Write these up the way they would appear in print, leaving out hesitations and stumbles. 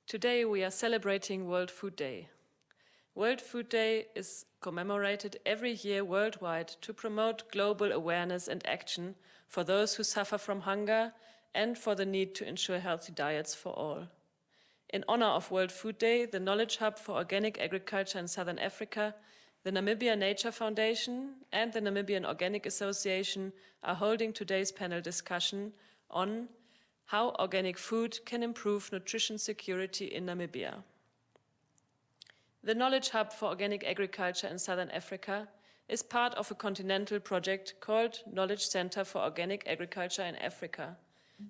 Today we are celebrating World Food Day. World Food Day is commemorated every year worldwide to promote global awareness and action for those who suffer from hunger and for the need to ensure healthy diets for all. In honor of World Food Day, the Knowledge Hub for Organic Agriculture in Southern Africa, the Namibia Nature Foundation and the Namibian Organic Association are holding today's panel discussion on how organic food can improve nutrition security in Namibia. The Knowledge Hub for Organic Agriculture in Southern Africa is part of a continental project called Knowledge Center for Organic Agriculture in Africa.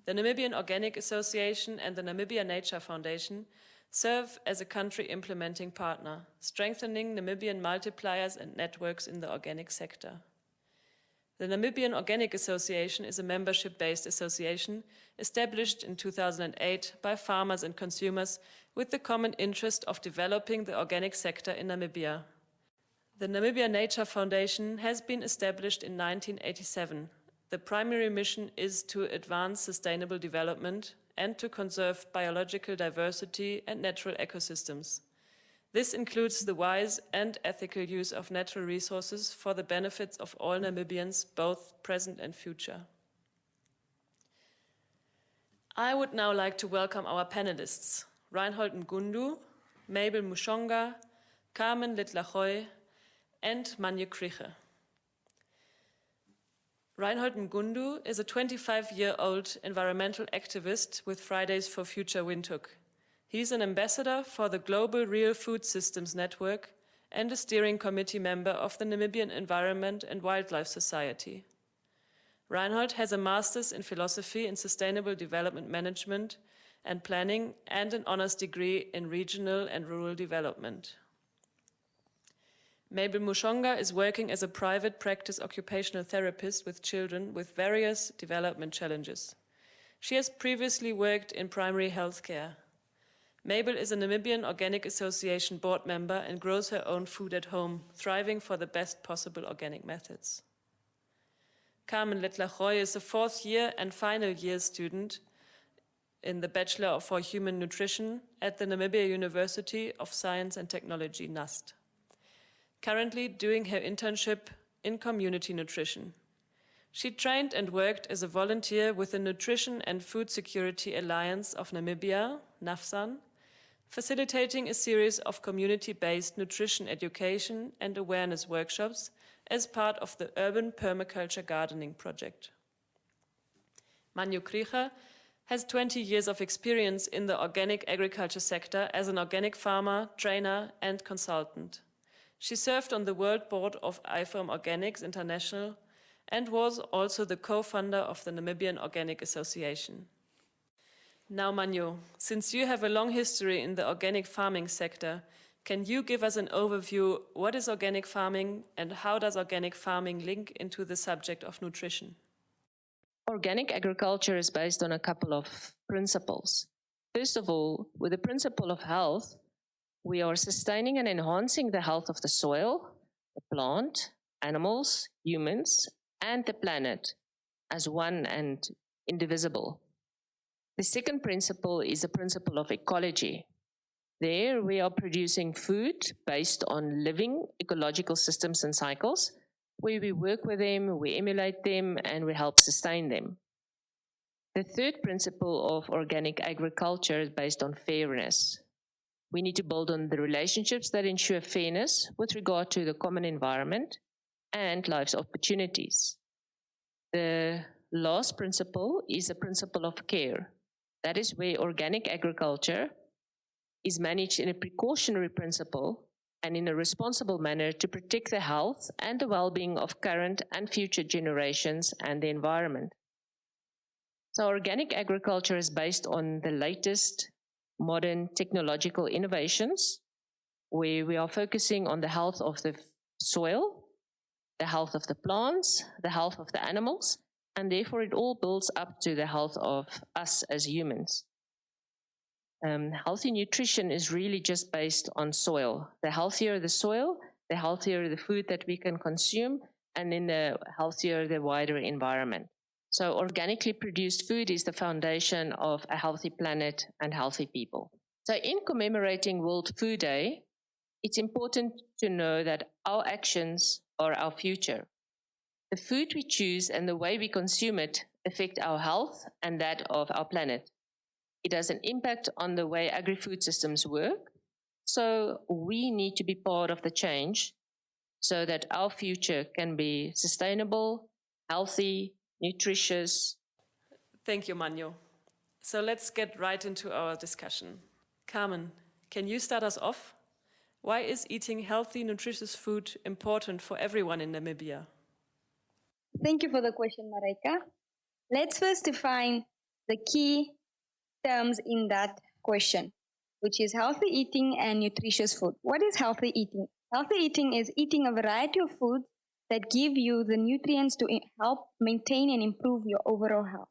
The Namibian Organic Association and the Namibia Nature Foundation serve as a country implementing partner, strengthening Namibian multipliers and networks in the organic sector. The Namibian Organic Association is a membership-based association established in 2008 by farmers and consumers with the common interest of developing the organic sector in Namibia. The Namibia Nature Foundation has been established in 1987. The primary mission is to advance sustainable development and to conserve biological diversity and natural ecosystems. This includes the wise and ethical use of natural resources for the benefits of all Namibians, both present and future. I would now like to welcome our panelists, Reinhold Ngundu, Mabel Mushonga, Carmen Litlachoy, and Manje Kriche. Reinhold Ngundu is a 25-year-old environmental activist with Fridays for Future Windhoek. He's an ambassador for the Global Real Food Systems Network and a steering committee member of the Namibian Environment and Wildlife Society. Reinhold has a master's in philosophy and sustainable development management and planning and an honors degree in regional and rural development. Mabel Mushonga is working as a private practice occupational therapist with children with various development challenges. She has previously worked in primary health care. Mabel is a Namibian Organic Association board member and grows her own food at home, thriving for the best possible organic methods. Carmen Litlachoy is a fourth year and final year student in the Bachelor for Human Nutrition at the Namibia University of Science and Technology, NUST. Currently doing her internship in community nutrition. She trained and worked as a volunteer with the Nutrition and Food Security Alliance of Namibia, NAFSAN, facilitating a series of community-based nutrition education and awareness workshops as part of the Urban Permaculture Gardening project. Manje Kriche has 20 years of experience in the organic agriculture sector as an organic farmer, trainer, and consultant. She served on the World Board of IFOAM Organics International and was also the co-founder of the Namibian Organic Association. Now, Manje, since you have a long history in the organic farming sector, can you give us an overview what is organic farming and how does organic farming link into the subject of nutrition? Organic agriculture is based on a couple of principles. First of all, with the principle of health, we are sustaining and enhancing the health of the soil, the plant, animals, humans, and the planet as one and indivisible. The second principle is the principle of ecology. There we are producing food based on living ecological systems and cycles, where we work with them, we emulate them, and we help sustain them. The third principle of organic agriculture is based on fairness. We need to build on the relationships that ensure fairness with regard to the common environment and life's opportunities. The last principle is the principle of care. That is where organic agriculture is managed in a precautionary principle and in a responsible manner to protect the health and the well-being of current and future generations and the environment. So organic agriculture is based on the latest modern technological innovations, where we are focusing on the health of the soil, the health of the plants, the health of the animals, and therefore it all builds up to the health of us as humans. Healthy nutrition is really just based on soil. The healthier the soil, the healthier the food that we can consume, and then the healthier the wider environment. So organically produced food is the foundation of a healthy planet and healthy people. So in commemorating World Food Day, it's important to know that our actions are our future. The food we choose and the way we consume it affect our health and that of our planet. It has an impact on the way agri-food systems work, so we need to be part of the change so that our future can be sustainable, healthy, nutritious. Thank you, Manjo. So let's get right into our discussion. Carmen, can you start us off? Why is eating healthy, nutritious food important for everyone in Namibia? Thank you for the question, Marika. Let's first define the key terms in that question, which is healthy eating and nutritious food. What is healthy eating? Healthy eating is eating a variety of foods that give you the nutrients to help maintain and improve your overall health.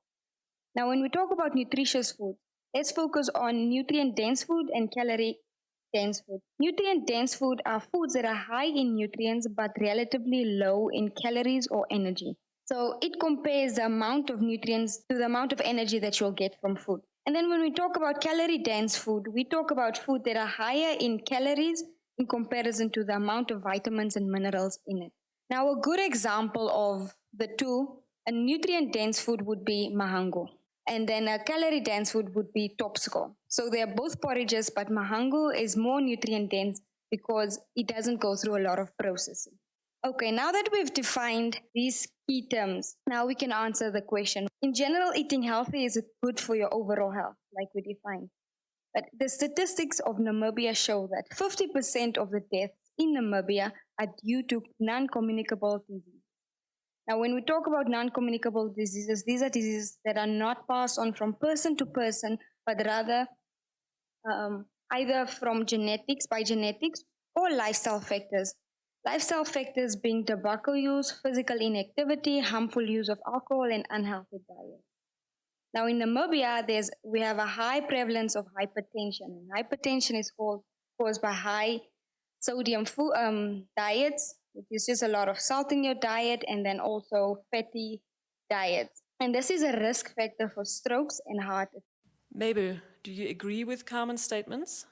Now, when we talk about nutritious food, let's focus on nutrient-dense food and calorie-dense food. Nutrient-dense food are foods that are high in nutrients but relatively low in calories or energy. So it compares the amount of nutrients to the amount of energy that you'll get from food. And then when we talk about calorie-dense food, we talk about food that are higher in calories in comparison to the amount of vitamins and minerals in it. Now, a good example of the two, a nutrient-dense food would be mahango. And then a calorie-dense food would be topsco. So they are both porridges, but mahango is more nutrient-dense because it doesn't go through a lot of processing. Okay, now that we've defined these key terms, now we can answer the question. In general, eating healthy is good for your overall health, like we defined. But the statistics of Namibia show that 50% of the deaths in Namibia are due to non-communicable diseases. Now, when we talk about non-communicable diseases, these are diseases that are not passed on from person to person, but rather either from genetics, by genetics, or lifestyle factors. Lifestyle factors being tobacco use, physical inactivity, harmful use of alcohol, and unhealthy diet. Now, in Namibia, we have a high prevalence of hypertension. And hypertension is caused by high sodium food, diets, which is just a lot of salt in your diet, and then also fatty diets. And this is a risk factor for strokes and heart attacks. Mabel, do you agree with Carmen's statements?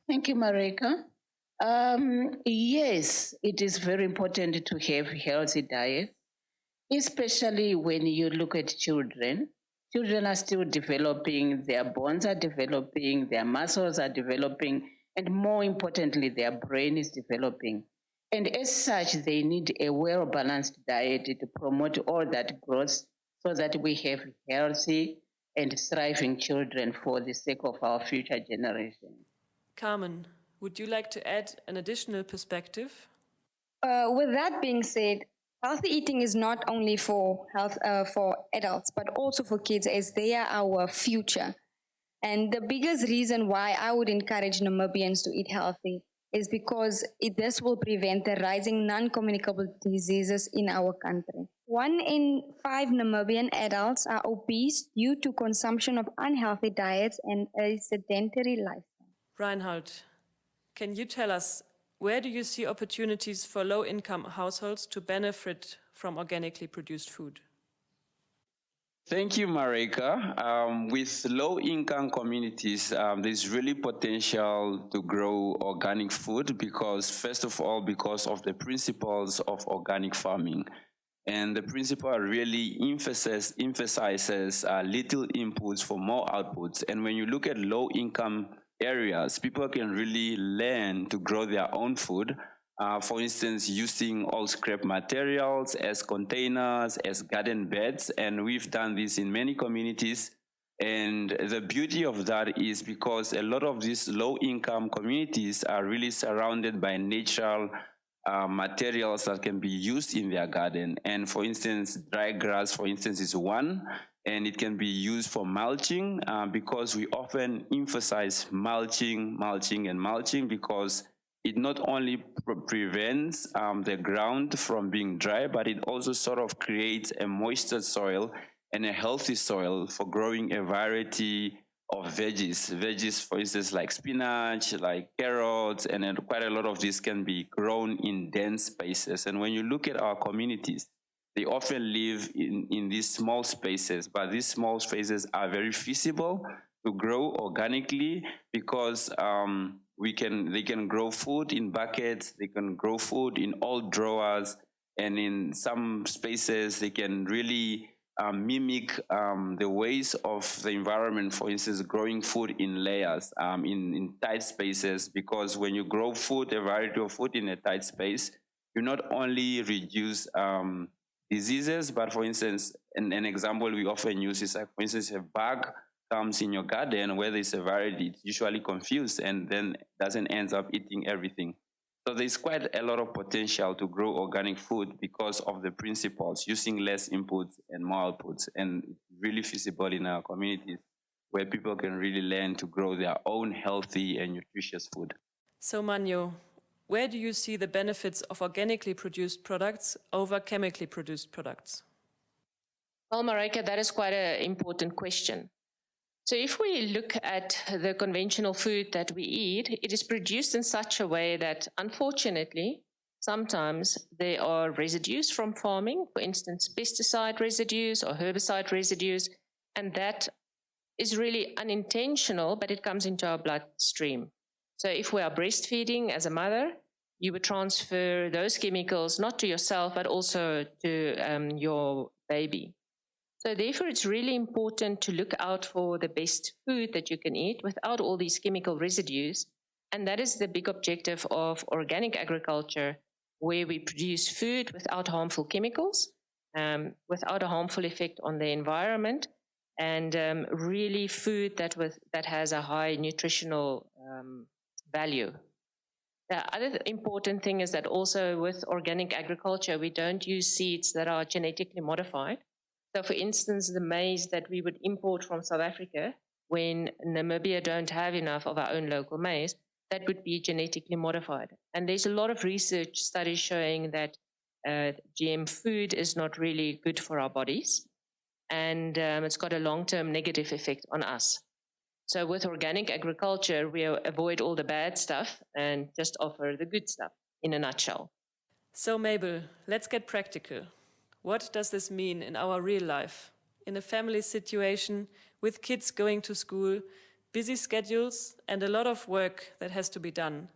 Thank you, Marika. Yes, it is very important to have healthy diet, especially when you look at children. Children are still developing, their bones are developing, their muscles are developing, and more importantly, their brain is developing. And as such, they need a well-balanced diet to promote all that growth so that we have healthy and thriving children for the sake of our future generation. Carmen, would you like to add an additional perspective? With that being said, healthy eating is not only for adults, but also for kids, as they are our future. And the biggest reason why I would encourage Namibians to eat healthy is because this will prevent the rising non-communicable diseases in our country. 1 in 5 Namibian adults are obese due to consumption of unhealthy diets and a sedentary lifestyle. Reinhard, can you tell us, where do you see opportunities for low-income households to benefit from organically produced food? Thank you, Marika. With low-income communities, there's really potential to grow organic food because, first of all, because of the principles of organic farming. And the principle really emphasizes little inputs for more outputs. And when you look at low-income areas, people can really learn to grow their own food. For instance, using all scrap materials as containers, as garden beds, and we've done this in many communities. And the beauty of that is because a lot of these low-income communities are really surrounded by natural materials that can be used in their garden. And for instance, dry grass, for instance, is one, and it can be used for mulching because we often emphasize mulching because it not only prevents the ground from being dry, but it also sort of creates a moisture soil and a healthy soil for growing a variety of veggies. Veggies, for instance, like spinach, like carrots, and then quite a lot of these can be grown in dense spaces. And when you look at our communities, they often live in these small spaces, but these small spaces are very feasible to grow organically because they can grow food in buckets, they can grow food in old drawers, and in some spaces they can really mimic the ways of the environment. For instance, growing food in layers, in tight spaces, because when you grow food, a variety of food in a tight space, you not only reduce diseases, but for instance, an example we often use is like, for instance, a bug comes in your garden where there's a variety, it's usually confused and then doesn't end up eating everything. So there's quite a lot of potential to grow organic food because of the principles, using less inputs and more outputs, and it's really feasible in our communities where people can really learn to grow their own healthy and nutritious food. So Manyo, where do you see the benefits of organically produced products over chemically produced products? Well, Moringa, that is quite an important question. So if we look at the conventional food that we eat, it is produced in such a way that, unfortunately, sometimes there are residues from farming, for instance, pesticide residues or herbicide residues, and that is really unintentional, but it comes into our bloodstream. So if we are breastfeeding as a mother, you would transfer those chemicals not to yourself, but also to your baby. So therefore, it's really important to look out for the best food that you can eat without all these chemical residues. And that is the big objective of organic agriculture, where we produce food without harmful chemicals, without a harmful effect on the environment, and really food that has a high nutritional value. The other important thing is that also with organic agriculture, we don't use seeds that are genetically modified. So for instance, the maize that we would import from South Africa, when Namibia don't have enough of our own local maize, that would be genetically modified. And there's a lot of research studies showing that GM food is not really good for our bodies. And it's got a long-term negative effect on us. So with organic agriculture, we avoid all the bad stuff and just offer the good stuff in a nutshell. So Mabel, let's get practical. What does this mean in our real life? In a family situation, with kids going to school, busy schedules, and a lot of work that has to be done,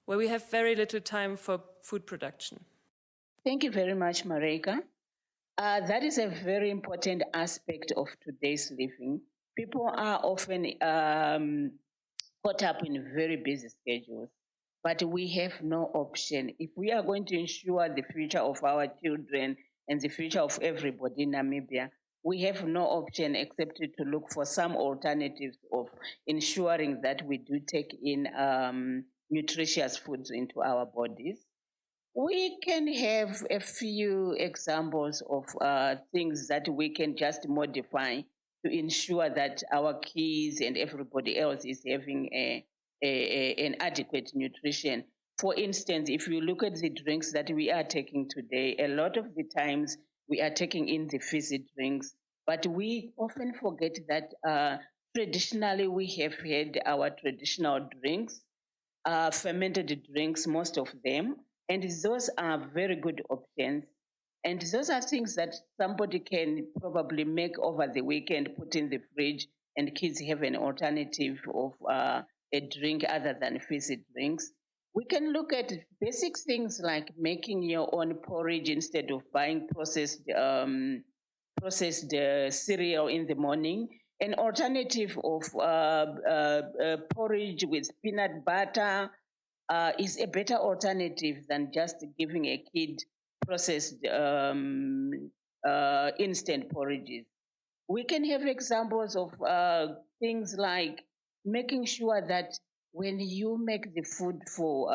where we have very little time for food production. Thank you very much, Moringa. That is a very important aspect of today's living. People are often caught up in very busy schedules, but we have no option. If we are going to ensure the future of our children and the future of everybody in Namibia, we have no option except to look for some alternatives of ensuring that we do take in nutritious foods into our bodies. We can have a few examples of things that we can just modify to ensure that our kids and everybody else is having an adequate nutrition. For instance, if you look at the drinks that we are taking today, a lot of the times we are taking in the fizzy drinks, but we often forget that traditionally we have had our traditional drinks, fermented drinks, most of them, and those are very good options. And those are things that somebody can probably make over the weekend, put in the fridge, and kids have an alternative of a drink other than fizzy drinks. We can look at basic things like making your own porridge instead of buying processed cereal in the morning. An alternative of porridge with peanut butter is a better alternative than just giving a kid processed instant porridges. We can have examples of things like making sure that when you make the food for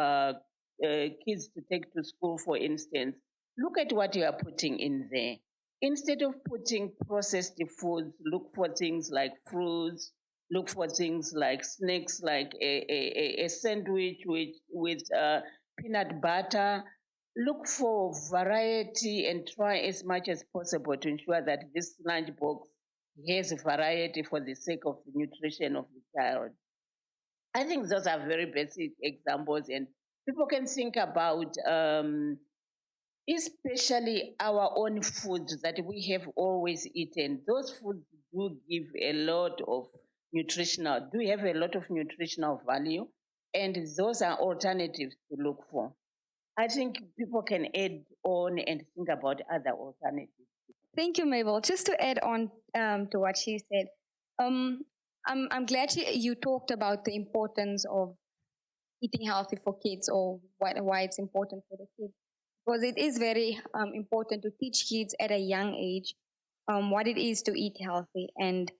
kids to take to school, for instance, look at what you are putting in there. Instead of putting processed foods, look for things like fruits, look for things like snacks, like a sandwich with peanut butter. Look for variety and try as much as possible to ensure that this lunchbox has variety for the sake of the nutrition of the child. I think those are very basic examples, and people can think about especially our own foods that we have always eaten. Those foods do give a lot of nutritional, do have a lot of nutritional value, and those are alternatives to look for. I think people can add on and think about other alternatives. Thank you, Mabel. Just to add on to what she said, I'm glad you talked about the importance of eating healthy for kids, or why it's important for the kids. Because it is very important to teach kids at a young age what it is to eat healthy and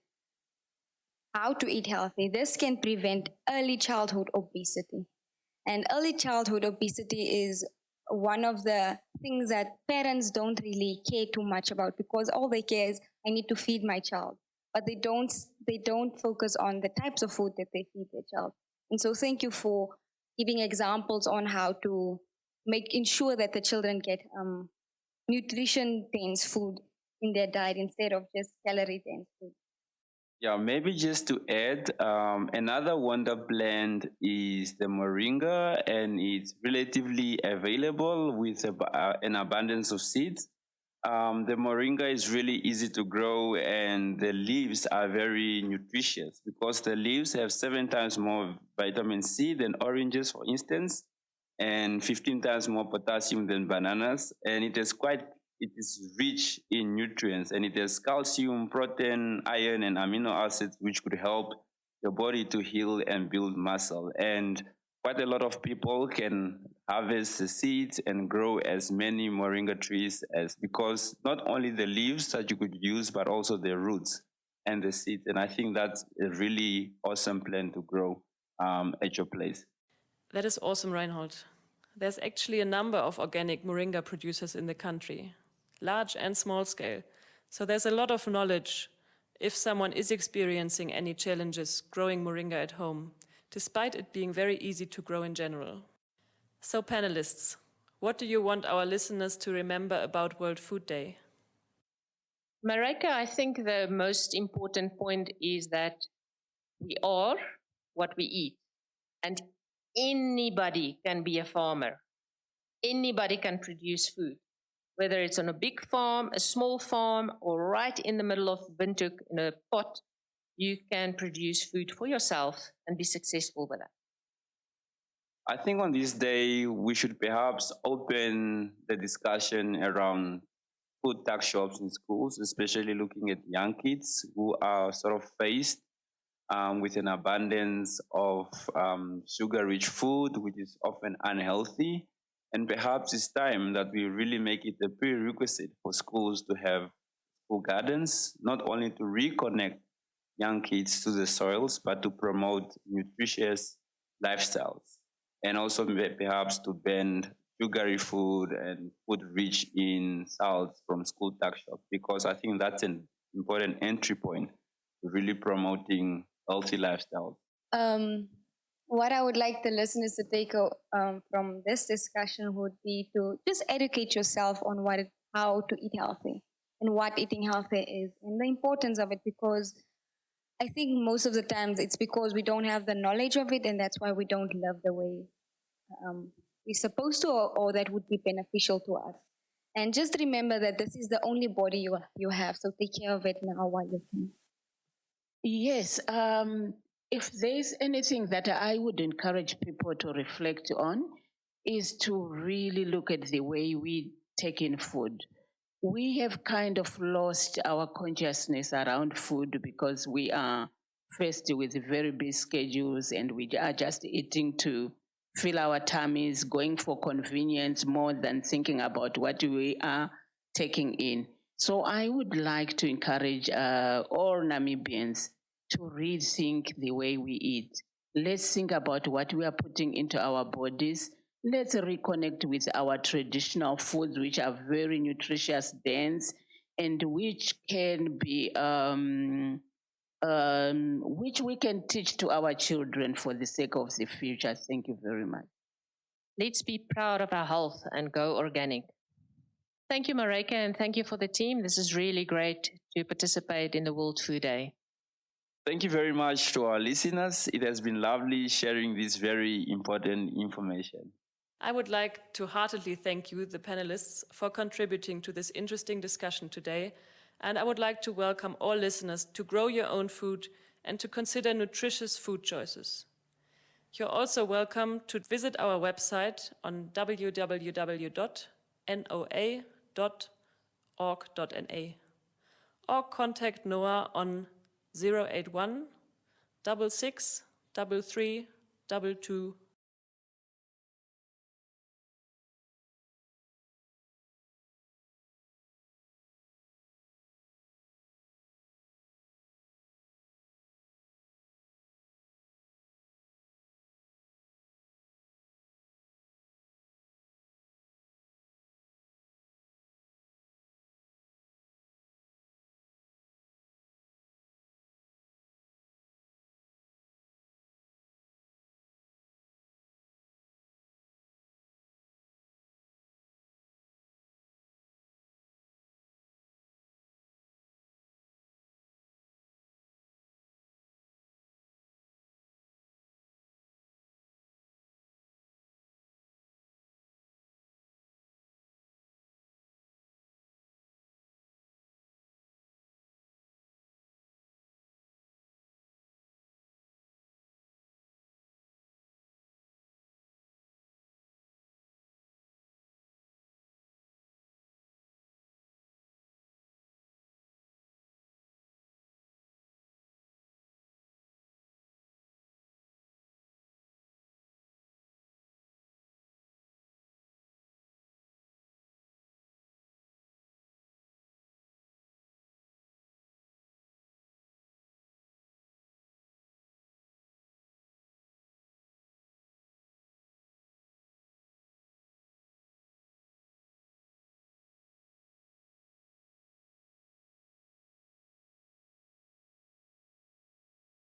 how to eat healthy. This can prevent early childhood obesity. And early childhood obesity is one of the things that parents don't really care too much about, because all they care is, I need to feed my child. But they don't focus on the types of food that they feed their child. And so thank you for giving examples on how to ensure that the children get nutrition-dense food in their diet instead of just calorie-dense food. Yeah, maybe just to add, another wonder blend is the Moringa, and it's relatively available with an abundance of seeds. The Moringa is really easy to grow, and the leaves are very nutritious because the leaves have 7 times more vitamin C than oranges, for instance, and 15 times more potassium than bananas. And it is rich in nutrients, and it has calcium, protein, iron, and amino acids, which could help your body to heal and build muscle. And quite a lot of people can harvest the seeds and grow as many Moringa trees because not only the leaves that you could use, but also the roots and the seeds. And I think that's a really awesome plant to grow at your place. That is awesome, Reinhold. There's actually a number of organic Moringa producers in the country, large and small scale. So there's a lot of knowledge if someone is experiencing any challenges growing Moringa at home, despite it being very easy to grow in general. So panelists, what do you want our listeners to remember about World Food Day? Marika, I think the most important point is that we are what we eat, and anybody can be a farmer. Anybody can produce food, whether it's on a big farm, a small farm, or right in the middle of Windhoek in a pot. You can produce food for yourself and be successful with that. I think on this day, we should perhaps open the discussion around food tuck shops in schools, especially looking at young kids who are sort of faced with an abundance of sugar-rich food, which is often unhealthy. And perhaps it's time that we really make it a prerequisite for schools to have school gardens, not only to reconnect young kids to the soils, but to promote nutritious lifestyles, and also perhaps to ban sugary food and food rich in salt from school tuck shops, because I think that's an important entry point to really promoting healthy lifestyles. What I would like the listeners to take from this discussion would be to just educate yourself on how to eat healthy and what eating healthy is and the importance of it, because I think most of the times it's because we don't have the knowledge of it, and that's why we don't love the way we're supposed to, or that would be beneficial to us. And just remember that this is the only body you have, so take care of it now while you can. Yes, if there's anything that I would encourage people to reflect on is to really look at the way we take in food. We have kind of lost our consciousness around food because we are faced with very busy schedules, and we are just eating to fill our tummies, going for convenience more than thinking about what we are taking in. So I would like to encourage all Namibians to rethink the way we eat. Let's think about what we are putting into our bodies. Let's reconnect with our traditional foods, which are very nutritious, dense, and which can be, which we can teach to our children for the sake of the future. Thank you very much. Let's be proud of our health and go organic. Thank you, Marika, and thank you for the team. This is really great to participate in the World Food Day. Thank you very much to our listeners. It has been lovely sharing this very important information. I would like to heartily thank you, the panelists, for contributing to this interesting discussion today. And I would like to welcome all listeners to grow your own food and to consider nutritious food choices. You're also welcome to visit our website on www.noa.org.na or contact NOAA on 081 66 33 22